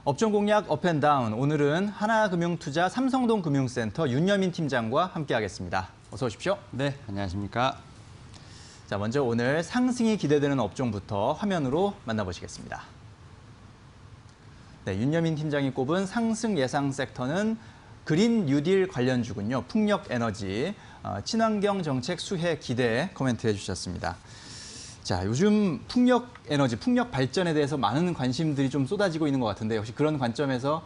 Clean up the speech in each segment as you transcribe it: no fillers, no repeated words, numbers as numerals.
업종 공략 업앤다운, 오늘은 하나금융투자 삼성동금융센터 윤여민 팀장과 함께하겠습니다. 어서 오십시오. 네, 안녕하십니까. 자, 먼저 오늘 상승이 기대되는 업종부터 화면으로 만나보시겠습니다. 네, 윤여민 팀장이 꼽은 상승 예상 섹터는 그린 뉴딜 관련주군요. 풍력에너지, 친환경 정책 수혜 기대 코멘트해 주셨습니다. 자, 요즘 풍력에너지, 풍력 발전에 대해서 많은 관심들이 좀 쏟아지고 있는 것 같은데 역시 그런 관점에서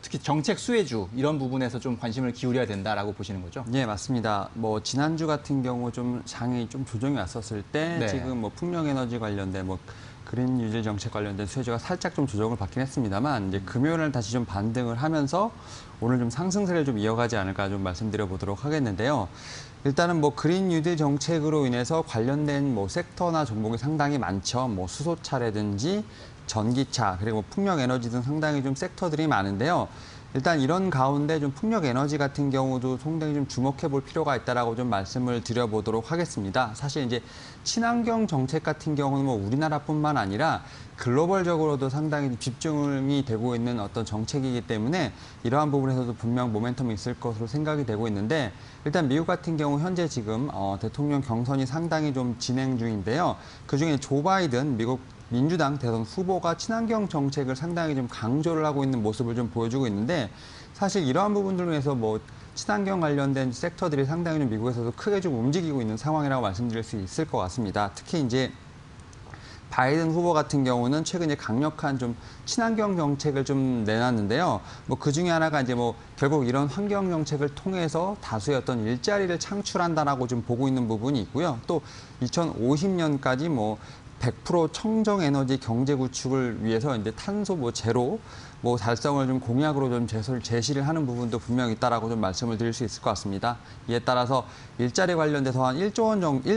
특히 정책 수혜주 이런 부분에서 좀 관심을 기울여야 된다라고 보시는 거죠? 네, 맞습니다. 지난주 같은 경우 좀 장이 좀 조정이 왔었을 때 네. 지금 풍력에너지 관련된 그린 뉴딜 정책 관련된 수혜주가 살짝 좀 조정을 받긴 했습니다만 이제 금요일날 다시 좀 반등을 하면서 오늘 좀 상승세를 좀 이어가지 않을까 좀 말씀드려 보도록 하겠는데요. 일단은 그린 뉴딜 정책으로 인해서 관련된 섹터나 종목이 상당히 많죠. 수소차라든지 전기차 그리고 풍력에너지 등 상당히 좀 섹터들이 많은데요. 일단 이런 가운데 좀 풍력에너지 같은 경우도 상당히 좀 주목해 볼 필요가 있다라고 좀 말씀을 드려보도록 하겠습니다. 사실 이제 친환경 정책 같은 경우는 우리나라뿐만 아니라 글로벌적으로도 상당히 집중이 되고 있는 어떤 정책이기 때문에 이러한 부분에서도 분명 모멘텀이 있을 것으로 생각이 되고 있는데 일단 미국 같은 경우 현재 지금 대통령 경선이 상당히 좀 진행 중인데요. 그중에 조 바이든 미국 민주당 대선 후보가 친환경 정책을 상당히 좀 강조를 하고 있는 모습을 좀 보여주고 있는데 사실 이러한 부분들로 해서 친환경 관련된 섹터들이 상당히 좀 미국에서도 크게 좀 움직이고 있는 상황이라고 말씀드릴 수 있을 것 같습니다. 특히 이제 바이든 후보 같은 경우는 최근에 강력한 좀 친환경 정책을 좀 내놨는데요. 그 중에 하나가 이제 결국 이런 환경 정책을 통해서 다수의 어떤 일자리를 창출한다라고 좀 보고 있는 부분이 있고요. 또 2050년까지 100% 청정 에너지 경제 구축을 위해서 이제 탄소 제로 달성을 좀 공약으로 좀 제시를 하는 부분도 분명히 있다라고 좀 말씀을 드릴 수 있을 것 같습니다. 이에 따라서 일자리 관련돼서 한 1조 원 정도,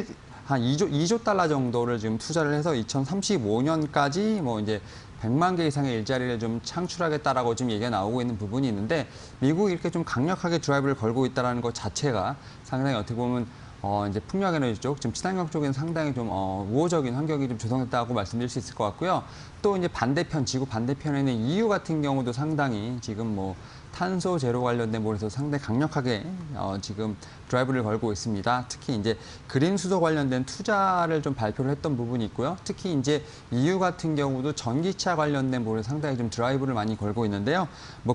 한 2조 달러 정도를 지금 투자를 해서 2035년까지 이제 100만 개 이상의 일자리를 좀 창출하겠다라고 지금 얘기가 나오고 있는 부분이 있는데 미국이 이렇게 좀 강력하게 드라이브를 걸고 있다는 것 자체가 상당히 어떻게 보면 이제 풍력에너지 쪽, 지금 친환경 쪽에는 상당히 좀 우호적인 환경이 좀 조성됐다고 말씀드릴 수 있을 것 같고요. 또 이제 반대편, 지구 반대편에는 EU 같은 경우도 상당히 지금 탄소 제로 관련된 부분에서 상당히 강력하게 지금 드라이브를 걸고 있습니다. 특히 이제 그린 수소 관련된 투자를 좀 발표를 했던 부분이 있고요. 특히 이제 EU 같은 경우도 전기차 관련된 부분에 상당히 좀 드라이브를 많이 걸고 있는데요.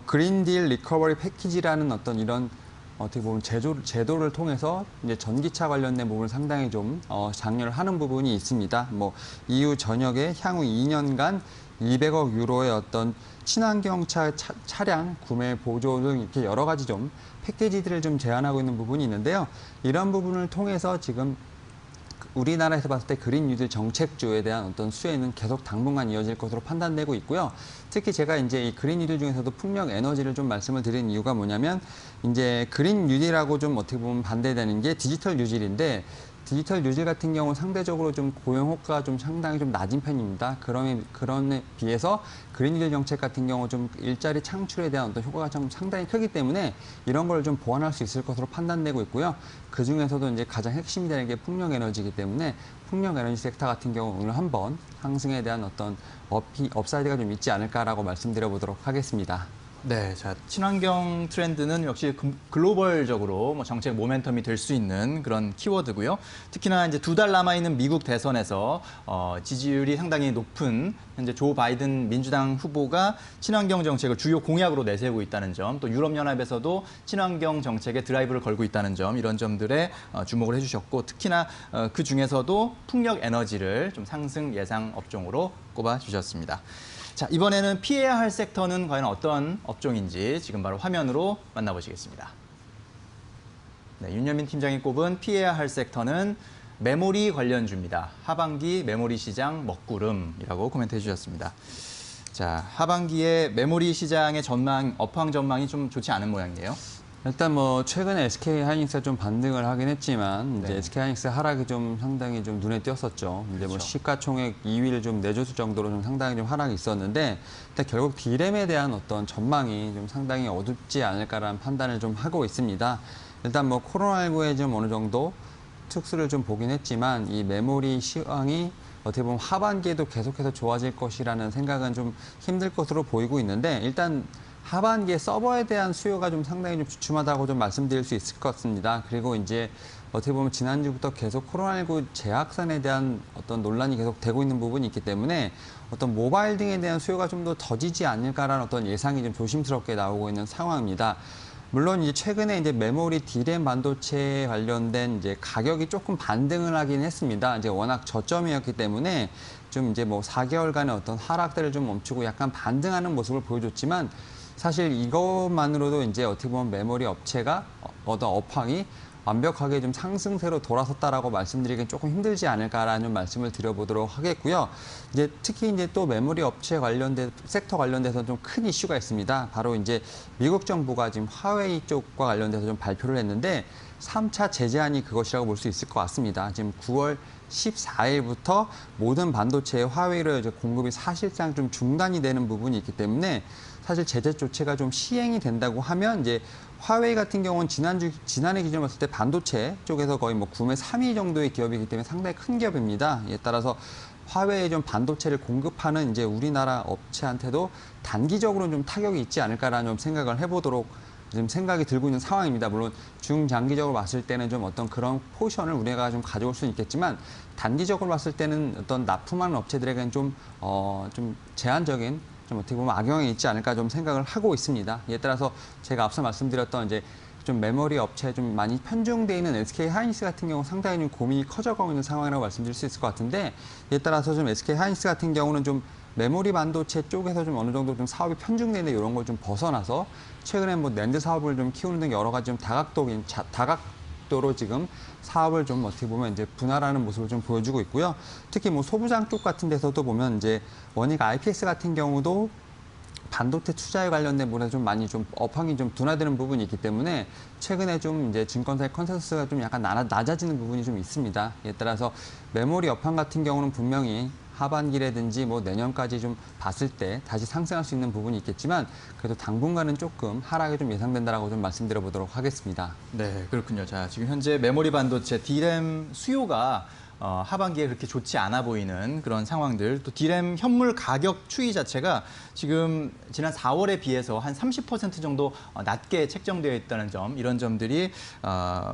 그린 딜 리커버리 패키지라는 어떤 이런 어떻게 보면 제도를 통해서 이제 전기차 관련된 부분을 상당히 좀 장려를 하는 부분이 있습니다. EU 전역에 향후 2년간 200억 유로의 어떤 친환경 차량 구매 보조 등 이렇게 여러 가지 좀 패키지들을 좀 제안하고 있는 부분이 있는데요. 이런 부분을 통해서 지금 우리나라에서 봤을 때 그린 뉴딜 정책주에 대한 어떤 수혜는 계속 당분간 이어질 것으로 판단되고 있고요. 특히 제가 이제 이 그린 뉴딜 중에서도 풍력 에너지를 좀 말씀을 드리는 이유가 뭐냐면 이제 그린 뉴딜하고 좀 어떻게 보면 반대되는 게 디지털 뉴딜인데 디지털 뉴딜 같은 경우 상대적으로 좀 고용 효과가 좀 상당히 좀 낮은 편입니다. 그런 비해서 그린 뉴딜 정책 같은 경우 좀 일자리 창출에 대한 어떤 효과가 좀 상당히 크기 때문에 이런 걸 좀 보완할 수 있을 것으로 판단되고 있고요. 그 중에서도 이제 가장 핵심이 되는 게 풍력 에너지이기 때문에 풍력 에너지 섹터 같은 경우 오늘 한번 상승에 대한 어떤 업사이드가 좀 있지 않을까라고 말씀드려 보도록 하겠습니다. 네, 자, 친환경 트렌드는 역시 글로벌적으로 정책 모멘텀이 될 수 있는 그런 키워드고요. 특히나 이제 2달 남아있는 미국 대선에서 지지율이 상당히 높은 현재 조 바이든 민주당 후보가 친환경 정책을 주요 공약으로 내세우고 있다는 점, 또 유럽연합에서도 친환경 정책에 드라이브를 걸고 있다는 점, 이런 점들에 주목을 해주셨고, 특히나 그 중에서도 풍력 에너지를 좀 상승 예상 업종으로 꼽아주셨습니다. 자, 이번에는 피해야 할 섹터는 과연 어떤 업종인지 지금 바로 화면으로 만나보시겠습니다. 네, 윤여민 팀장이 꼽은 피해야 할 섹터는 메모리 관련주입니다. 하반기 메모리 시장 먹구름이라고 코멘트해 주셨습니다. 자, 하반기에 메모리 시장의 업황 전망이 좀 좋지 않은 모양이에요. 일단 최근에 SK 하이닉스가 좀 반등을 하긴 했지만 이제 SK 하이닉스 하락이 좀 상당히 좀 눈에 띄었었죠. 이제 그렇죠. 시가총액 2위를 좀 내줬을 정도로 좀 상당히 좀 하락이 있었는데 일단 결국 D램에 대한 어떤 전망이 좀 상당히 어둡지 않을까라는 판단을 좀 하고 있습니다. 일단 코로나19에 좀 어느 정도 특수를 좀 보긴 했지만 이 메모리 시황이 어떻게 보면 하반기에도 계속해서 좋아질 것이라는 생각은 좀 힘들 것으로 보이고 있는데 일단 하반기에 서버에 대한 수요가 좀 상당히 좀 주춤하다고 좀 말씀드릴 수 있을 것 같습니다. 그리고 이제 어떻게 보면 지난주부터 계속 코로나19 재확산에 대한 어떤 논란이 계속 되고 있는 부분이 있기 때문에 어떤 모바일 등에 대한 수요가 좀 더 더지지 않을까라는 어떤 예상이 좀 조심스럽게 나오고 있는 상황입니다. 물론 이제 최근에 이제 메모리 D램 반도체 관련된 이제 가격이 조금 반등을 하긴 했습니다. 이제 워낙 저점이었기 때문에 좀 이제 뭐 4개월간의 어떤 하락들을 좀 멈추고 약간 반등하는 모습을 보여줬지만 사실 이것만으로도 이제 어떻게 보면 메모리 업체가 어떤 업황이 완벽하게 좀 상승세로 돌아섰다라고 말씀드리기는 조금 힘들지 않을까라는 말씀을 드려보도록 하겠고요. 이제 특히 이제 또 메모리 업체 관련된 섹터 관련돼서 좀 큰 이슈가 있습니다. 바로 이제 미국 정부가 지금 화웨이 쪽과 관련돼서 좀 발표를 했는데 3차 제재안이 그것이라고 볼 수 있을 것 같습니다. 지금 9월 14일부터 모든 반도체의 화웨이로 이제 공급이 사실상 좀 중단이 되는 부분이 있기 때문에 사실 제재 조치가 좀 시행이 된다고 하면 이제 화웨이 같은 경우는 지난해 기준으로 봤을 때 반도체 쪽에서 거의 뭐 구매 3위 정도의 기업이기 때문에 상당히 큰 기업입니다. 이에 따라서 화웨이에 좀 반도체를 공급하는 이제 우리나라 업체한테도 단기적으로는 좀 타격이 있지 않을까라는 좀 생각을 해보도록 지금 생각이 들고 있는 상황입니다. 물론 중장기적으로 봤을 때는 좀 어떤 그런 포지션을 우리가 좀 가져올 수는 있겠지만 단기적으로 봤을 때는 어떤 납품하는 업체들에게는 좀 제한적인 좀 어떻게 보면 악영향이 있지 않을까 좀 생각을 하고 있습니다. 이에 따라서 제가 앞서 말씀드렸던 이제 좀 메모리 업체에 좀 많이 편중돼 있는 SK 하이닉스 같은 경우 상당히 좀 고민이 커져가고 있는 상황이라고 말씀드릴 수 있을 것 같은데 이에 따라서 좀 SK 하이닉스 같은 경우는 좀 메모리 반도체 쪽에서 좀 어느 정도 좀 사업이 편중되는 이런 걸 좀 벗어나서 최근에 뭐 낸드 사업을 좀 키우는 등 여러 가지 좀 다각도로 지금 사업을 좀 어떻게 보면 이제 분할하는 모습을 좀 보여주고 있고요. 특히 뭐 소부장 쪽 같은 데서도 보면 이제 원익 IPS 같은 경우도 반도체 투자에 관련된 부분에서 좀 많이 좀 업황이 좀 둔화되는 부분이 있기 때문에 최근에 좀 이제 증권사의 컨센서스가 좀 약간 낮아지는 부분이 좀 있습니다. 이에 따라서 메모리 업황 같은 경우는 분명히 하반기라든지 뭐 내년까지 좀 봤을 때 다시 상승할 수 있는 부분이 있겠지만 그래도 당분간은 조금 하락이 좀 예상된다라고 좀 말씀드려 보도록 하겠습니다. 네, 그렇군요. 자, 지금 현재 메모리 반도체 D램 수요가 하반기에 그렇게 좋지 않아 보이는 그런 상황들, 또 D램 현물 가격 추이 자체가 지금 지난 4월에 비해서 한 30% 정도 낮게 책정되어 있다는 점, 이런 점들이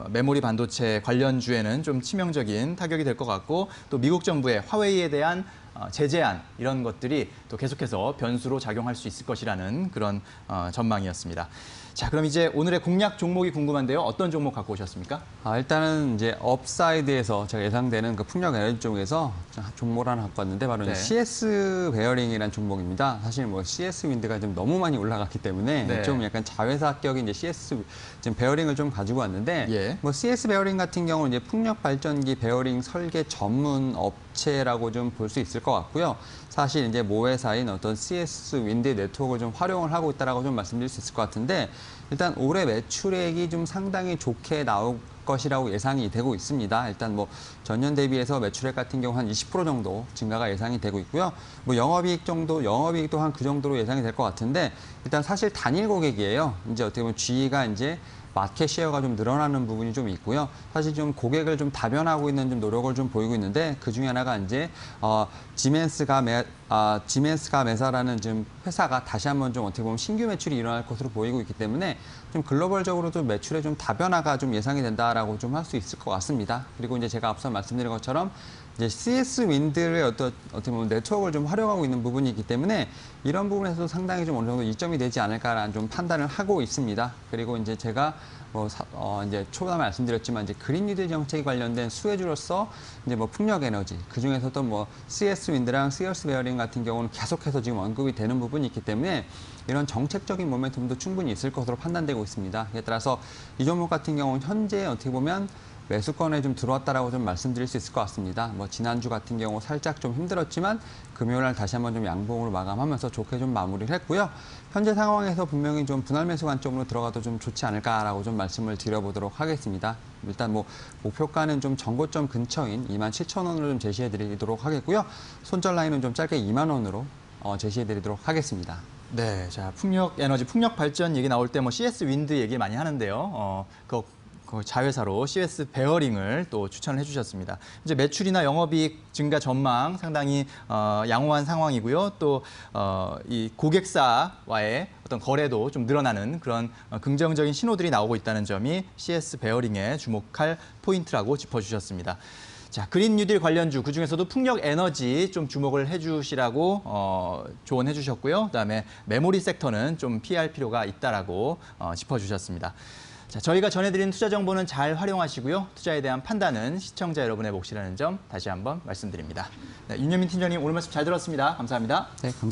메모리 반도체 관련주에는 좀 치명적인 타격이 될 것 같고, 또 미국 정부의 화웨이에 대한 제재안, 이런 것들이 또 계속해서 변수로 작용할 수 있을 것이라는 그런 전망이었습니다. 자, 그럼 이제 오늘의 공략 종목이 궁금한데요. 어떤 종목 갖고 오셨습니까? 일단은 이제 업사이드에서 제가 예상되는 그 풍력 에너지 쪽에서 종목을 하나 갖고 왔는데 바로 네. 이제 CS 베어링이라는 종목입니다. 사실 뭐 CS 윈드가 좀 너무 많이 올라갔기 때문에 네. 좀 약간 자회사격인 이제 CS 지금 베어링을 좀 가지고 왔는데 예. 뭐 CS 베어링 같은 경우는 이제 풍력 발전기 베어링 설계 전문 업체라고 좀 볼 수 있을 것 같고요. 사실 이제 모회사인 어떤 CS 윈드 네트워크를 좀 활용을 하고 있다라고 좀 말씀드릴 수 있을 것 같은데 일단 올해 매출액이 좀 상당히 좋게 나올 것이라고 예상이 되고 있습니다. 일단 뭐 전년 대비해서 매출액 같은 경우 한 20% 정도 증가가 예상이 되고 있고요. 뭐 영업이익도 한 그 정도로 예상이 될 것 같은데 일단 사실 단일 고객이에요. 이제 어떻게 보면 G가 이제 마켓 시어가 좀 늘어나는 부분이 좀 있고요. 사실 좀 고객을 좀 다변하고 있는 좀 노력을 좀 보이고 있는데 그 중에 하나가 이제 지멘스가 메사라는 지금 회사가 다시 한번 좀 어떻게 보면 신규 매출이 일어날 것으로 보이고 있기 때문에 좀 글로벌적으로도 매출의 좀 다변화가 좀 예상이 된다라고 좀 할 수 있을 것 같습니다. 그리고 이제 제가 앞서 말씀드린 것처럼 이제 CS 윈드의 어떻게 보면 네트워크를 좀 활용하고 있는 부분이 있기 때문에 이런 부분에서도 상당히 좀 어느 정도 이점이 되지 않을까라는 좀 판단을 하고 있습니다. 그리고 이제 제가 이제 초반에 말씀드렸지만 이제 그린 뉴딜 정책에 관련된 수혜주로서 이제 뭐 풍력 에너지 그 중에서도 뭐 CS 윈드랑 CS 베어링 같은 경우는 계속해서 지금 언급이 되는 부분이 있기 때문에 이런 정책적인 모멘텀도 충분히 있을 것으로 판단되고 있습니다. 이에 따라서 이 종목 같은 경우는 현재 어떻게 보면 매수권에 좀 들어왔다라고 좀 말씀드릴 수 있을 것 같습니다. 뭐 지난주 같은 경우 살짝 좀 힘들었지만 금요일 날 다시 한번 좀 양봉으로 마감하면서 좋게 좀 마무리를 했고요. 현재 상황에서 분명히 좀 분할 매수 관점으로 들어가도 좀 좋지 않을까라고 좀 말씀을 드려보도록 하겠습니다. 일단 뭐 목표가는 좀 전고점 근처인 27,000원으로 좀 제시해드리도록 하겠고요. 손절 라인은 좀 짧게 2만 원으로 제시해드리도록 하겠습니다. 네, 자, 풍력 에너지, 풍력 발전 얘기 나올 때 뭐 CS 윈드 얘기 많이 하는데요. 그거 그 자회사로 CS 베어링을 또 추천을 해주셨습니다. 이제 매출이나 영업이익 증가 전망 상당히 양호한 상황이고요. 또 이 고객사와의 어떤 거래도 좀 늘어나는 그런 긍정적인 신호들이 나오고 있다는 점이 CS 베어링에 주목할 포인트라고 짚어주셨습니다. 자, 그린 뉴딜 관련주 그중에서도 풍력 에너지 좀 주목을 해주시라고 조언해 주셨고요. 그다음에 메모리 섹터는 좀 피할 필요가 있다라고 짚어주셨습니다. 자, 저희가 전해드린 투자 정보는 잘 활용하시고요. 투자에 대한 판단은 시청자 여러분의 몫이라는 점 다시 한번 말씀드립니다. 네, 윤여민 팀장님 오늘 말씀 잘 들었습니다. 감사합니다. 네, 감사합니다.